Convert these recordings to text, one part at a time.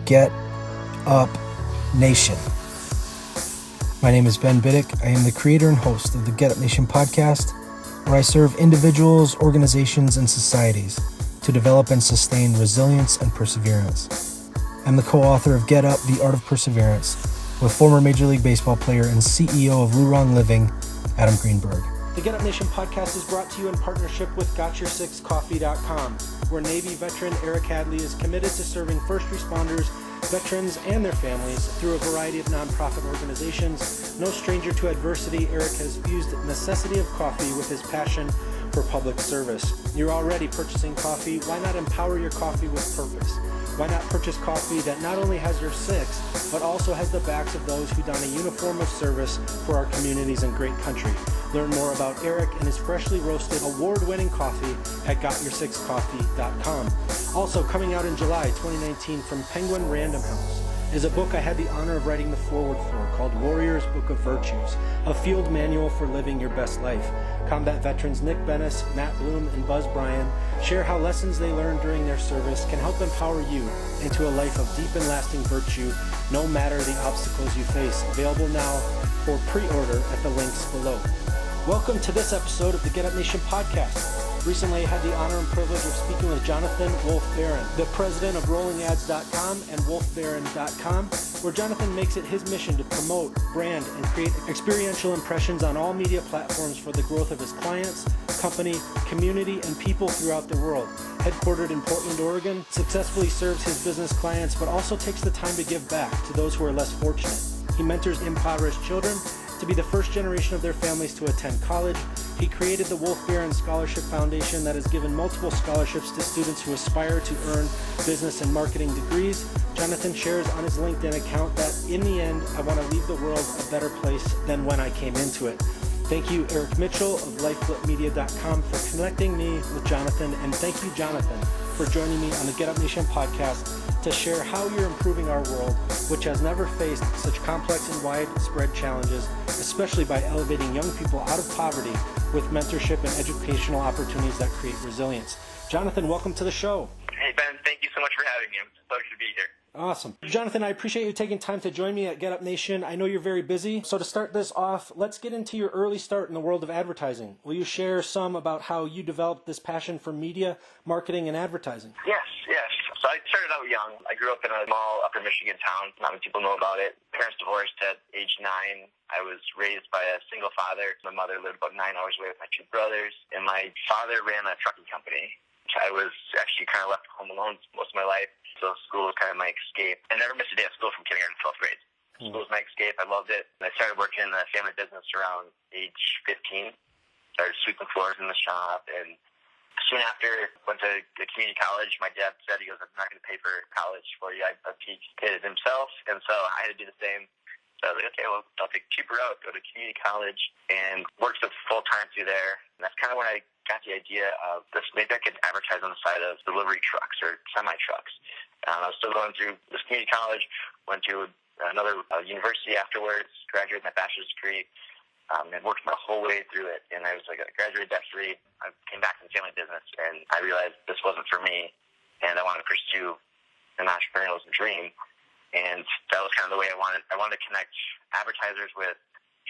Get Up Nation. My name is Ben Biddick. I am the creator and host of the Get Up Nation podcast, where I serve individuals, organizations, and societies to develop and sustain resilience and perseverance. I'm the co-author of Get Up, The Art of Perseverance, with former Major League Baseball player and CEO of Luron Living, Adam Greenberg. The Get Up Nation podcast is brought to you in partnership with GotYourSixCoffee.com, where Navy veteran Eric Hadley is committed to serving first responders, veterans, and their families through a variety of nonprofit organizations. No stranger to adversity, Eric has fused the necessity of coffee with his passion for public service. You're already purchasing coffee. Why not empower your coffee with purpose? Why not purchase coffee that not only has your six, but also has the backs of those who don a uniform of service for our communities and great country? Learn more about Eric and his freshly roasted, award-winning coffee at GotYourSixCoffee.com. Also, coming out in July 2019 from Penguin Random House is a book I had the honor of writing the foreword for called Warrior's Book of Virtues, a field manual for living your best life. Combat veterans Nick Bennis, Matt Bloom, and Buzz Bryan share how lessons they learned during their service can help empower you into a life of deep and lasting virtue, no matter the obstacles you face. Available now for pre-order at the links below. Welcome to this episode of the Get Up Nation podcast. Recently, I had the honor and privilege of speaking with Jonathon WolfeBarron, the president of RollingAds.com and WolfeBarron.com, where Jonathon makes it his mission to promote, brand, and create experiential impressions on all media platforms for the growth of his clients, company, community, and people throughout the world. Headquartered in Portland, Oregon, successfully serves his business clients, but also takes the time to give back to those who are less fortunate. He mentors impoverished children to be the first generation of their families to attend college. He created the WolfeBarron Scholarship Foundation that has given multiple scholarships to students who aspire to earn business and marketing degrees. Jonathon shares on his LinkedIn account that, in the end, I want to leave the world a better place than when I came into it. Thank you, Eric Mitchell of LifeFlipMedia.com, for connecting me with Jonathon, and thank you, Jonathon, for joining me on the Get Up Nation podcast to share how you're improving our world, which has never faced such complex and widespread challenges, especially by elevating young people out of poverty with mentorship and educational opportunities that create resilience. Jonathon, welcome to the show. Hey, Ben, thank you so much for having me. I'm so excited to be here. Awesome. Jonathon, I appreciate you taking time to join me at Get Up Nation. I know you're very busy. So to start this off, let's get into your early start in the world of advertising. Will you share some about how you developed this passion for media, marketing, and advertising? Yes. So I started out young. I grew up in a small upper Michigan town. Not many people know about it. Parents divorced at age 9. I was raised by a single father. My mother lived about 9 hours away with my 2 brothers. And my father ran a trucking company. I was actually kind of left home alone most of my life. So school was kind of my escape. I never missed a day of school from kindergarten to 12th grade. School was my escape. I loved it. And I started working in the family business around age 15. Started sweeping floors in the shop. And soon after, went to community college. My dad said, he goes, I'm not going to pay for college for you. He did it himself. And so I had to do the same. So I was like, okay, well, I'll take a cheaper route, go to community college, and worked full-time through there. And that's kind of when I got the idea of this. Maybe I could advertise on the side of delivery trucks or semi-trucks. I was still going through this community college, went to another university afterwards, graduated my bachelor's degree, and worked my whole way through it. And I was like, I graduated debt-free. I came back from family business, and I realized this wasn't for me, and I wanted to pursue an entrepreneurial dream. And that was kind of the way I wanted to connect advertisers with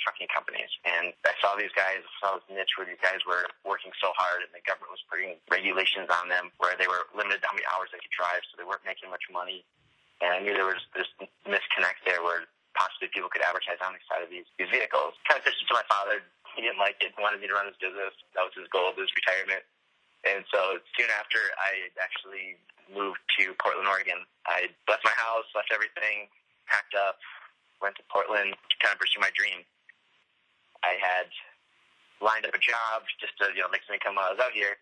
trucking companies. And I saw these guys, saw this niche where these guys were working so hard and the government was putting regulations on them where they were limited to how many hours they could drive, so they weren't making much money. And I knew there was this misconnect there where possibly people could advertise on the side of these vehicles. Kind of pitched it to my father. He didn't like it. He wanted me to run his business. That was his goal of his retirement. And so soon after, I actually moved to Portland, Oregon. I left my house, left everything, packed up, went to Portland to kind of pursue my dream. I had lined up a job just to make some income while I was out here,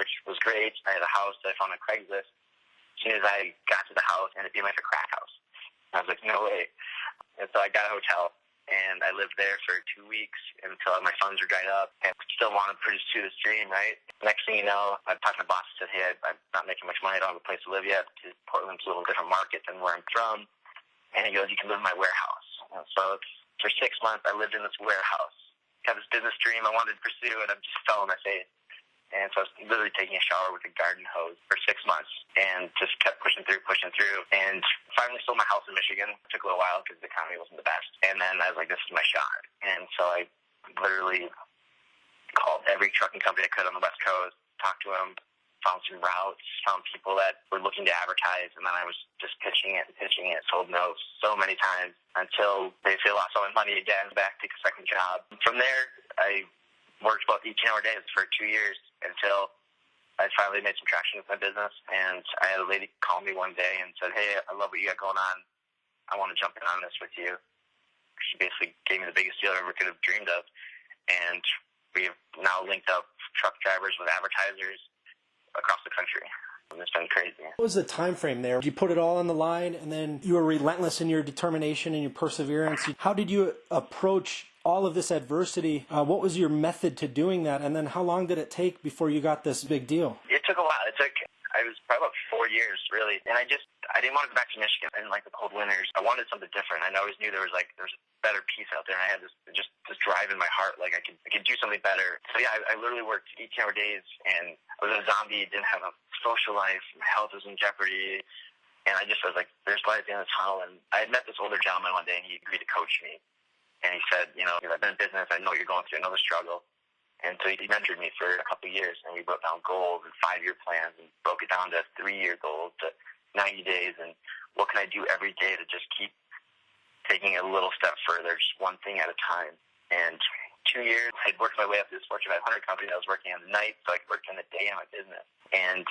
which was great. I had a house that I found on Craigslist. As soon as I got to the house, it ended up being like a crack house. I was like, no way. And so I got a hotel. And I lived there for 2 weeks until my funds were dried up, and still wanted to pursue this dream, right? Next thing you know, I talked to my boss and said, hey, I'm not making much money. I don't have a place to live yet. Portland's a little different market than where I'm from. And he goes, you can live in my warehouse. And so for 6 months, I lived in this warehouse. I had this business dream I wanted to pursue, and I just fell on my face. And so I was literally taking a shower with a garden hose for 6 months and just kept pushing through. And finally sold my house in Michigan. It took a little while because the economy wasn't the best. And then I was like, this is my shot. And so I literally called every trucking company I could on the West Coast, talked to them, found some routes, found people that were looking to advertise, and then I was just pitching it, sold no so many times until they lost all my money again, back to a second job. From there, I worked about 18-hour days for 2 years until I finally made some traction with my business, and I had a lady call me one day and said, hey, I love what you got going on. I want to jump in on this with you. She basically gave me the biggest deal I ever could have dreamed of, and we have now linked up truck drivers with advertisers across the country. It's been crazy. What was the time frame there? You put it all on the line, and then you were relentless in your determination and your perseverance. How did you approach all of this adversity? What was your method to doing that? And then how long did it take before you got this big deal? It took a while. I was probably about 4 years, really. And I didn't want to go back to Michigan. I didn't like the cold winters. I wanted something different. I always knew there was a better piece out there. And I had this drive in my heart, like I could do something better. So yeah, I literally worked 18-hour days, and I was a zombie, didn't have a social life. My health was in jeopardy. And I was like, there's light at the end of the tunnel. And I had met this older gentleman one day, and he agreed to coach me. And he said, I've been in business. I know what you're going through. I know the struggle. And so he mentored me for a couple of years, and we broke down goals and 5-year plans and broke it down to 3-year goals to 90 days. And what can I do every day to just keep taking a little step further, just one thing at a time. And 2 years, I'd worked my way up to this Fortune 500 company that was working on the night, so I could work in the day on my business. And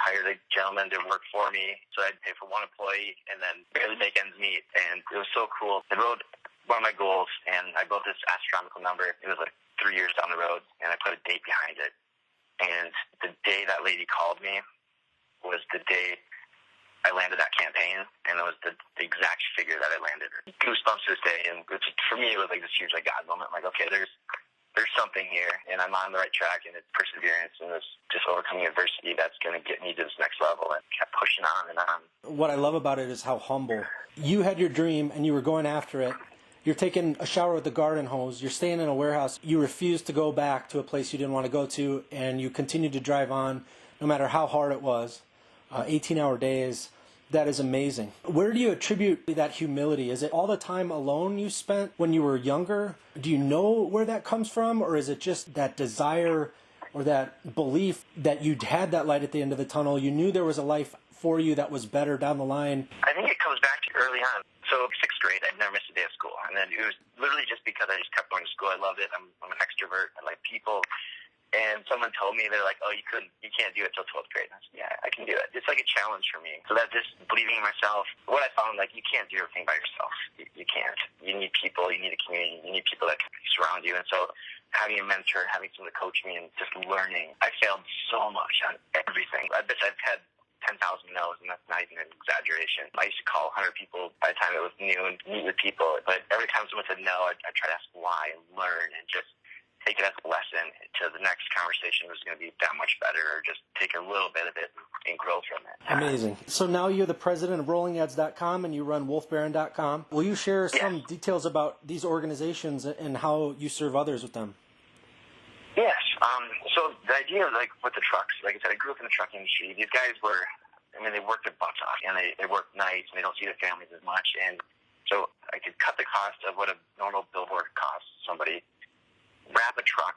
hired a gentleman to work for me, so I'd pay for one employee and then barely make ends meet. And it was so cool. I wrote one of my goals, and I built this astronomical number. It was like 3 years down the road, and I put a date behind it. And the day that lady called me was the day I landed that campaign, and it was the exact figure that I landed. Goosebumps to this day, and for me, it was like this huge God moment. I'm like, okay, there's something here, and I'm on the right track, and it's perseverance, and it's just overcoming adversity that's going to get me to this next level, and kept pushing on and on. What I love about it is how humble. You had your dream, and you were going after it. You're taking a shower with the garden hose. You're staying in a warehouse. You refused to go back to a place you didn't want to go to, and you continued to drive on no matter how hard it was. 18-hour days. That is amazing. Where do you attribute that humility? Is it all the time alone you spent when you were younger? Do you know where that comes from? Or is it just that desire or that belief that you had that light at the end of the tunnel? You knew there was a life for you that was better down the line? I think it comes back to early on. So 6th grade, I'd never missed a day of school. And then it was literally just because I just kept going to school. I loved it. I'm an extrovert. I like people. And someone told me, they're like, oh, you can't do it till 12th grade. And I said, yeah, I can do it. It's like a challenge for me. So that just believing in myself, what I found, you can't do everything by yourself. You can't. You need people. You need a community. You need people that can surround you. And so having a mentor, having someone to coach me, and just learning. I failed so much on everything. I bet I've had 10,000 no's, and that's not even an exaggeration. I used to call 100 people by the time it was noon, meet with people. But every time someone said no, I'd try to ask why and learn and just take it as a lesson to the next conversation was going to be that much better, or just take a little bit of it and grow from it. Amazing. So now you're the president of rollingads.com and you run WolfeBarron.com. Will you share some details about these organizations and how you serve others with them? Yes. So the idea of with the trucks, like I said, I grew up in the trucking industry. These guys they work their butts off, and they work nights, and they don't see their families as much. And so I could cut the cost of what a normal billboard costs somebody, wrap a truck,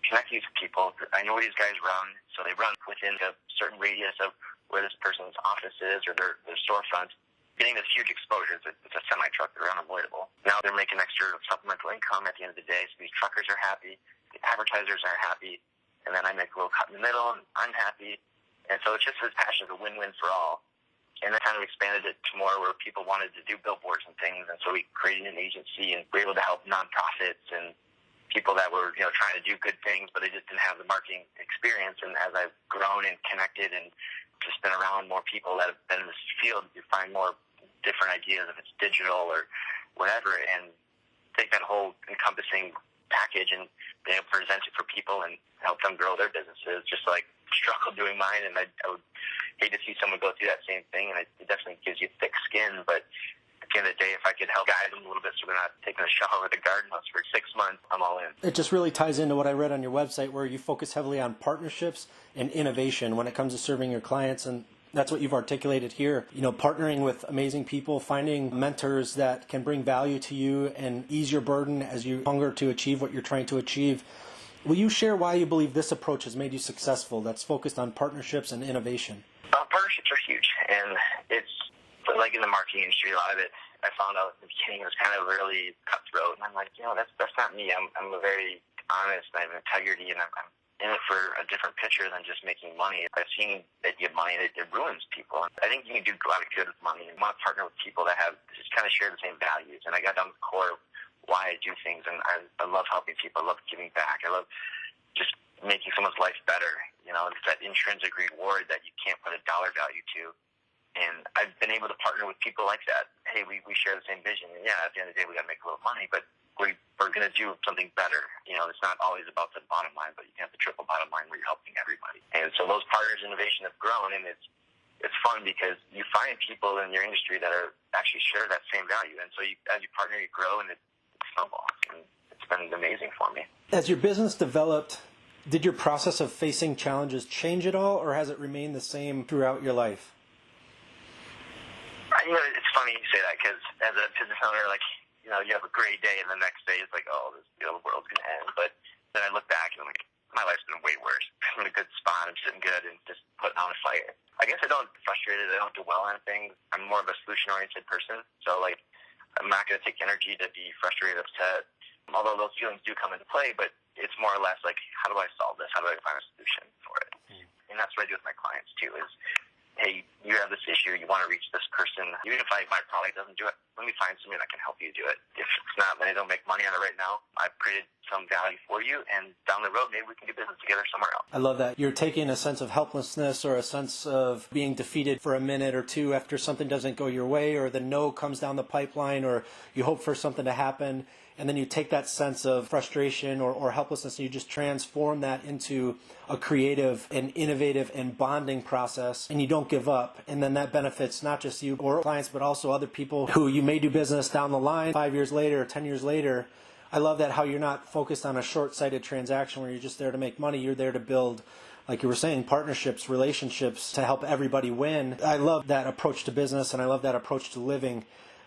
connect these people. I know where these guys run, so they run within a certain radius of where this person's office is or their storefront. Getting this huge exposure, it's a semi-truck, they're unavoidable. Now they're making extra supplemental income at the end of the day, so these truckers are happy, the advertisers are happy, and then I make a little cut in the middle, and I'm happy. And so it's just this passion of a win-win for all. And then kind of expanded it to more where people wanted to do billboards and things, and so we created an agency and were able to help nonprofits and people that were, trying to do good things, but they just didn't have the marketing experience. And as I've grown and connected and just been around more people that have been in this field, you find more different ideas, if it's digital or whatever, and take that whole encompassing package and be able to present it for people and help them grow their businesses, just like struggle doing mine. And I would hate to see someone go through that same thing, and it definitely gives you thick skin, but at the end of the day, if I could help guide them a little bit so they're not taking a shower with a garden hose for 6 months, I'm all in. It just really ties into what I read on your website, where you focus heavily on partnerships and innovation when it comes to serving your clients, and that's what you've articulated here. Partnering with amazing people, finding mentors that can bring value to you and ease your burden as you hunger to achieve what you're trying to achieve. Will you share why you believe this approach has made you successful, that's focused on partnerships and innovation? Partnerships are huge, and it's like in the marketing industry, a lot of it, I found out at the beginning, it was kind of really cutthroat, and I'm like, that's not me. I'm a very honest, I have integrity, and I'm in it for a different picture than just making money. I've seen that you get money, it ruins people. I think you can do a lot of good with money, and want to partner with people that have just kind of share the same values, and I got down to the core of why I do things, and I love helping people, I love giving back, I love just making someone's life better. It's that intrinsic reward that you can't put a dollar value to. And I've been able to partner with people like that. Hey, we share the same vision. And at the end of the day, we got to make a little money, but we're going to do something better. It's not always about the bottom line, but you can have the triple bottom line where you're helping everybody. And so those partners in innovation have grown, and it's fun because you find people in your industry that are actually share that same value. And so as you partner, you grow, and it snowballs. And it's been amazing for me. As your business developed, did your process of facing challenges change at all, or has it remained the same throughout your life? It's funny you say that, because as a business owner, you have a great day, and the next day it's like, the world's going to end. But then I look back, and I'm like, my life's been way worse. I'm in a good spot, I'm sitting good, and just putting on a fight. I guess I don't get frustrated, I don't dwell on things. I'm more of a solution-oriented person, so I'm not going to take energy to be frustrated, upset, although those feelings do come into play, but it's more or less like, how do I solve this? How do I find a solution for it? And that's what I do with my clients, too, is, hey, you have this issue, you want to reach this person. Even if my product doesn't do it, let me find somebody that can help you do it. If it's not, then I don't make money on it right now. I've created some value for you, and down the road, maybe we can do business together somewhere else. I love that. You're taking a sense of helplessness or a sense of being defeated for a minute or two after something doesn't go your way, or the no comes down the pipeline, or you hope for something to happen, and then you take that sense of frustration or helplessness and you just transform that into a creative and innovative and bonding process, and you don't give up. And then that benefits not just you or clients, but also other people who you may do business down the line 5 years later, 10 years later. I love that, how you're not focused on a short-sighted transaction where you're just there to make money. You're there to build, like you were saying, partnerships, relationships to help everybody win. I love that approach to business, and I love that approach to living.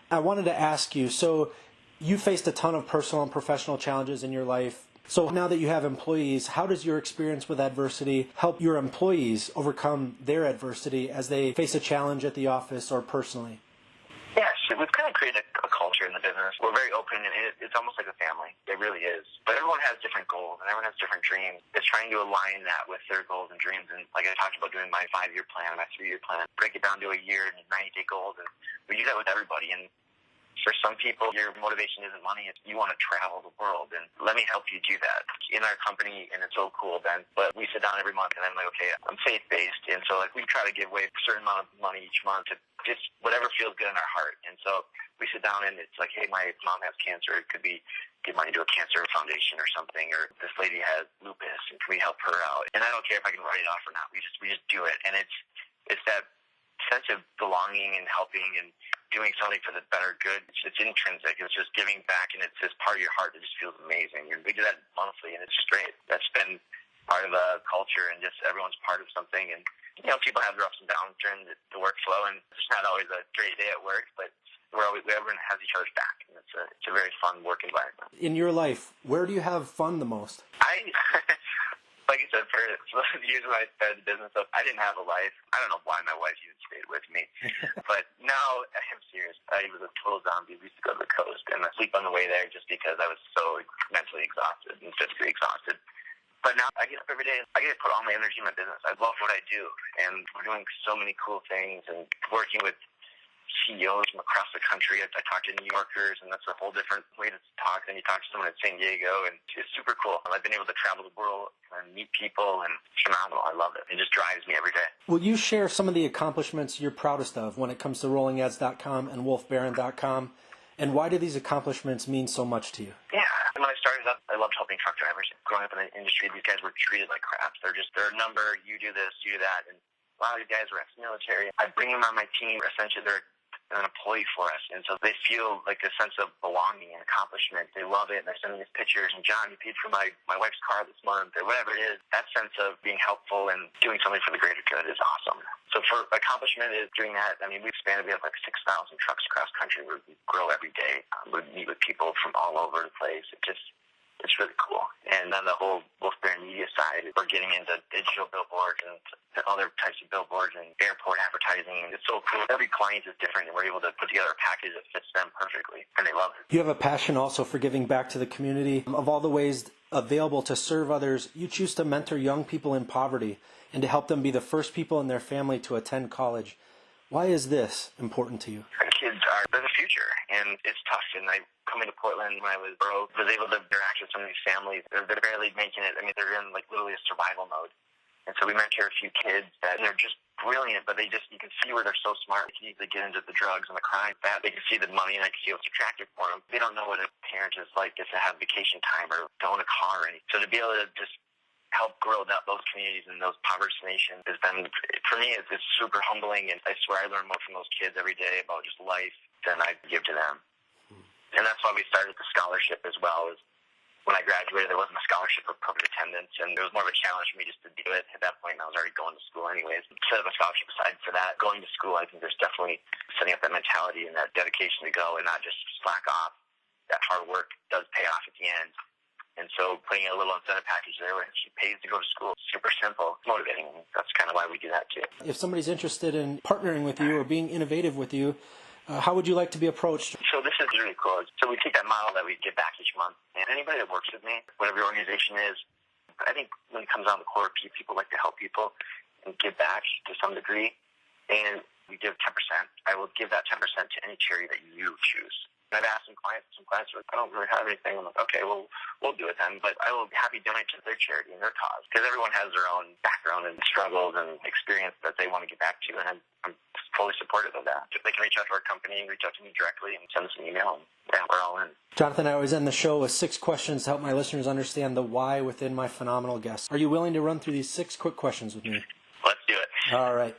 I wanted to ask you, so you faced a ton of personal and professional challenges in your life. So now that you have employees, how does your experience with adversity help your employees overcome their adversity as they face a challenge at the office or personally? Yes, we've kind of created a culture in the business. We're very open, and it's almost like a family. It really is. But everyone has different goals, and everyone has different dreams. It's trying to align that with their goals and dreams. And like I talked about doing my 5-year plan, my 3-year plan, break it down to a year and 90-day goals. And we do that with everybody. And for some people, your motivation isn't money. It's you want to travel the world, and let me help you do that. In our company, and it's so cool, Ben, but we sit down every month, and I'm like, okay, I'm faith-based, and so we try to give away a certain amount of money each month to just whatever feels good in our heart. And so we sit down, and it's like, hey, my mom has cancer. It could be give money to a cancer foundation or something, or this lady has lupus, and can we help her out? And I don't care if I can write it off or not. We just do it, and it's that sense of belonging and helping and doing something for the better good. It's intrinsic. It's just giving back, and it's just part of your heart that just feels amazing. And we do that monthly, and it's just great. That's been part of the culture, and just everyone's part of something. And people have their ups and downs during the workflow, and it's not always a great day at work, but everyone has each other's back, and it's a very fun work environment. In your life, where do you have fun the most? Like I said, for the years when I started the business up, I didn't have a life. I don't know why my wife even stayed with me. But now, I'm serious. I was a total zombie. We used to go to the coast and I sleep on the way there just because I was so mentally exhausted and physically exhausted. But now I get up every day. I get to put all my energy in my business. I love what I do. And we're doing so many cool things and working with CEOs from across the country. I talk to New Yorkers, and that's a whole different way to talk than you talk to someone in San Diego, and it's super cool. I've been able to travel the world and meet people, and it's phenomenal. I love it. It just drives me every day. Will you share some of the accomplishments you're proudest of when it comes to rollingads.com and WolfeBarron.com, and why do these accomplishments mean so much to you? Yeah. When I started up, I loved helping truck drivers. Growing up in the industry, these guys were treated like crap. They're a number. You do this, you do that, and a lot of these guys were ex-military. I bring them on my team. Essentially, they're an employee for us. And so they feel like a sense of belonging and accomplishment. They love it, and they're sending us pictures, and John, you paid for my wife's car this month, or whatever it is. That sense of being helpful and doing something for the greater good is awesome. So for accomplishment is doing that. I mean, we've expanded. We have like 6,000 trucks across country where we grow every day. We meet with people from all over the place. It's really cool. And then the whole WolfeBarron media side, we're getting into digital billboards and other types of billboards and airport advertising. It's so cool. Every client is different, and we're able to put together a package that fits them perfectly, and they love it. You have a passion also for giving back to the community. Of all the ways available to serve others, you choose to mentor young people in poverty and to help them be the first people in their family to attend college. Why is this important to you? Our kids they're the future, and it's tough. And I coming to Portland when I was broke, was able to interact with some of these families. They're barely making it. I mean, they're in like literally a survival mode. And so we mentor a few kids that they're just brilliant, but you can see where they're so smart. They get into the drugs and the crime. That they can see the money, and I can see what's attractive for them. They don't know what a parent is like if they have vacation time or own a car or anything. So to be able to just help grow those communities and those impoverished nations has been, for me, it's super humbling. And I swear I learn more from those kids every day about just life than I give to them. And that's why we started the scholarship as well. Is when I graduated, there wasn't a scholarship for perfect attendance, and it was more of a challenge for me just to do it. At that point, I was already going to school anyways. Set up a scholarship aside for that. Going to school, I think there's definitely setting up that mentality and that dedication to go and not just slack off. That hard work does pay off at the end. And so putting a little incentive package there where she pays to go to school, super simple, motivating. That's kind of why we do that too. If somebody's interested in partnering with you or being innovative with you, how would you like to be approached? So this is really cool. So we take that model that we give back each month, and anybody that works with me, whatever your organization is, I think when it comes down to the core, people like to help people and give back to some degree, and we give 10%. I will give that 10% to any charity that you choose. I've asked some clients are like, I don't really have anything. I'm like, okay, well, we'll do it then. But I will be happy to donate to their charity and their cause, because everyone has their own background and struggles and experience that they want to get back to, and I'm fully supportive of that. If they can reach out to our company, reach out to me directly, and send us an email, and yeah, we're all in. Jonathan, I always end the show with 6 questions to help my listeners understand the why within my phenomenal guests. Are you willing to run through these 6 quick questions with me? Let's do it. All right.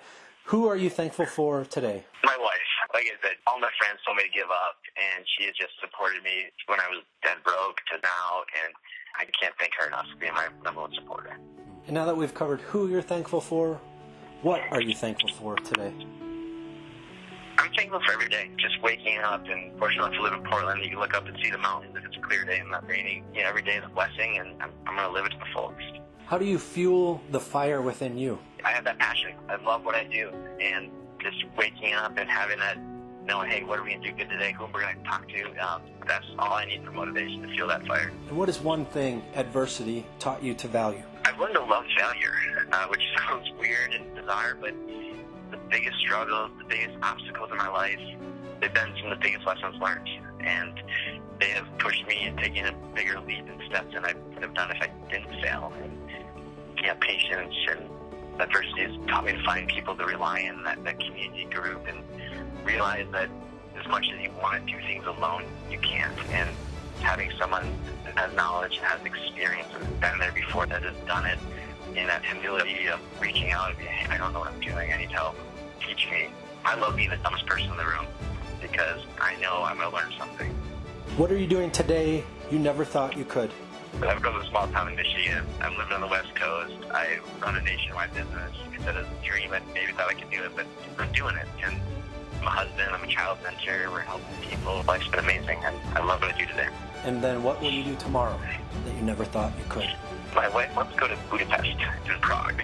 Who are you thankful for today? My wife. Like I said, all my friends told me to give up, and she has just supported me when I was dead broke to now, and I can't thank her enough for being my number one supporter. And now that we've covered who you're thankful for, what are you thankful for today? I'm thankful for every day. Just waking up, and fortunate enough to live in Portland, you can look up and see the mountains if it's a clear day and not raining. You know, every day is a blessing, and I'm going to live it to the fullest. How do you fuel the fire within you? I have that passion. I love what I do, and just waking up and having that, knowing, hey, what are we going to do good today? Who we're going to talk to? That's all I need for motivation, to feel that fire. And what is one thing adversity taught you to value? I've learned to love failure, which sounds weird and bizarre, but the biggest struggles, the biggest obstacles in my life, they've been some of the biggest lessons learned, and they have pushed me in taking a bigger leap and steps than I would have done if I didn't fail. And patience and adversity has taught me to find people to rely on, that community group, and realize that as much as you want to do things alone, you can't. And having someone that has knowledge and has experience and has been there before, that has done it, and that humility of reaching out and being, hey, I don't know what I'm doing, I need help, teach me. I love being the dumbest person in the room, because I know I'm going to learn something. What are you doing today you never thought you could? I'm from a small town in Michigan. I'm living on the West Coast. I run a nationwide business. I said it was a dream. I maybe thought I could do it, but I'm doing it. And I'm a husband. I'm a child mentor. We're helping people. Life's been amazing, and I love what I do today. And then what will you do tomorrow that you never thought you could? My wife wants to go to Budapest in Prague,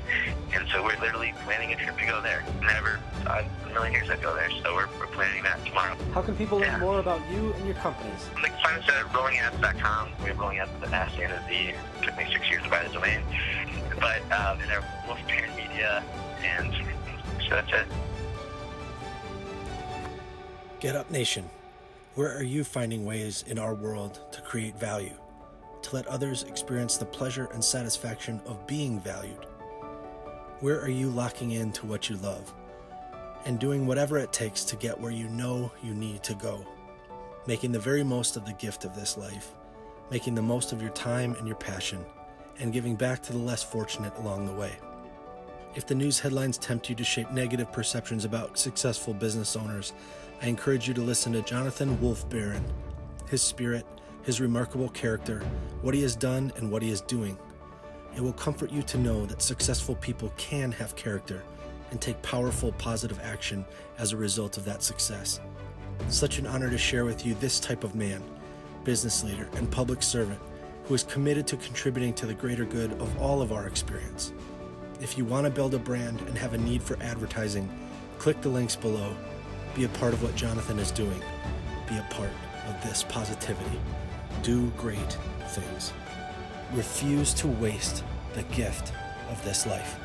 and so we're literally planning a trip to go there. Never thought in a million years I'd go there, so we're planning that tomorrow. How can people learn more about you and your companies? They can find us at rollingads.com. We have rolling ads with the S and the Z. It took me 6 years to buy the domain, but in our WolfeBarron media, and so that's it. Get Up Nation, where are you finding ways in our world to create value, to let others experience the pleasure and satisfaction of being valued? Where are you locking into what you love and doing whatever it takes to get where you know you need to go, making the very most of the gift of this life, making the most of your time and your passion, and giving back to the less fortunate along the way? If the news headlines tempt you to shape negative perceptions about successful business owners, I encourage you to listen to Jonathon WolfeBarron, his spirit, his remarkable character, what he has done and what he is doing. It will comfort you to know that successful people can have character and take powerful, positive action as a result of that success. Such an honor to share with you this type of man, business leader, and public servant who is committed to contributing to the greater good of all of our experience. If you want to build a brand and have a need for advertising, click the links below. Be a part of what Jonathon is doing. Be a part of this positivity. Do great things. Refuse to waste the gift of this life.